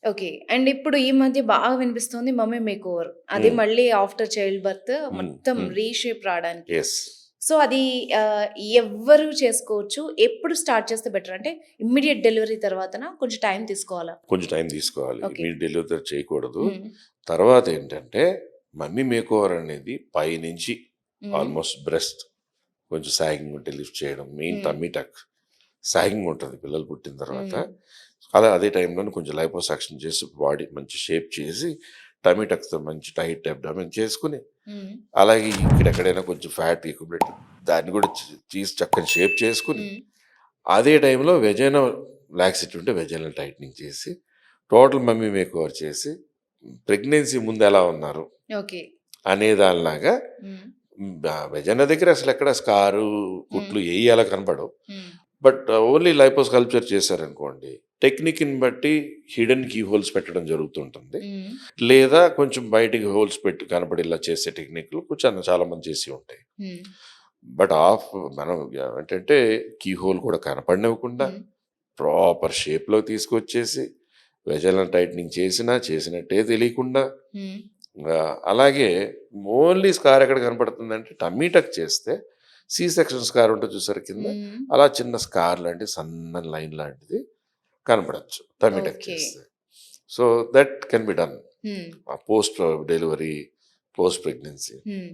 Okay. And ఇప్పుడు ఈ మధ్య బాగా వినిపిస్తుంది మమ్మీ మేకోవర్. అది హ్మ్. మళ్ళీ ఆఫ్టర్ చైల్డ్ బర్త్ హ్మ్. మొత్తం హ్మ్. రీషేప్ రాడానికి. యెస్. సో, అది ఎవ్వరు చేసుకోవచ్చు. ఎప్పుడు స్టార్ట్ చేస్తే బెటర్? అంటే ఇమ్మీడియేట్ డెలివరీ తర్వాతనా? కొంచెం టైం తీసుకోవాలా? కొంచెం టైం తీసుకోవాలి. ఓకే. ఇమ్మీడియేట్ డెలివరీ చేయకూడదు. హ్మ్. తర్వాతేంటంటే, మమ్మీ మేకోవర్ అనేది పైనుంచి హ్మ్. ఆల్‌మోస్ట్ బ్రెస్ట్ కొంచెం సాగింగ్ ఉంటే లిఫ్ట్ చేయడం. మెయిన్ హ్మ్. టమ్మీ టక్ సాగింగ్ ఉంటది పిల్లలు పుట్టిన తర్వాత. హ్మ్. అదే టైంలోనే కొంచెం లైపోసక్షన్ చేసి బాడీ మంచి షేప్ చేసి టమ్మీ టక్స్‌తో మంచి టైట్ అబ్డామెన్ చేసుకొని, హ్మ్. అలాగే ఇక్కడెక్కడైనా కొంచెం ఫ్యాట్ అక్యుములేట్ దాన్ని కూడా తీసి చక్కని షేప్ చేసుకొని, హ్మ్. అదే టైంలో వెజైనా లాక్సిటీ ఉంటే వెజైనల్ టైట్నింగ్ చేసి, టోటల్ మమ్మీ మేకోవర్ చేసి, ప్రెగ్నెన్సీ ముందు ఎలా ఉన్నారు ఓకే. అనే దానిలాగా హ్మ్. వెజైనా దగ్గర అసలెక్కడ స్కారు, హ్మ్. కుట్లు ఏయి అలా కనపడవు. హ్మ్. బట్ ఓన్లీ లైపోస్కల్ప్చర్ చేశారనుకోండి, టెక్నిక్‌ని బట్టి హిడెన్ కీ హోల్స్ పెట్టడం జరుగుతుంటుంది. హ్మ్. లేదా కొంచెం బయటికి హోల్స్ పెట్టి కనపడేలా చేసే టెక్నిక్‌లు కొంచెం చాలామంది చేసి ఉంటాయి. హ్మ్. బట్ మనం ఏంటంటే కీ హోల్ కూడా కనపడనివ్వకుండా హ్మ్. ప్రాపర్ షేప్‌లో తీసుకొచ్చేసి వెజైనల్ టైట్నింగ్ చేసినట్టే తెలియకుండా హ్మ్. అలాగే ఓన్లీ స్కార్ ఎక్కడ కనపడుతుందంటే టమ్మీ టక్ చేస్తే సి సెక్షన్ స్కార్ ఉంటుంది చూసారు కింద, హ్మ్. అలా చిన్న స్కార్ లాంటి సన్నని లైన్ లాంటిది కనపడచ్చు టమ్మీ టక్ ఓకే. చేస్తే. So that can be done hmm. Post delivery, post pregnancy. హ్మ్.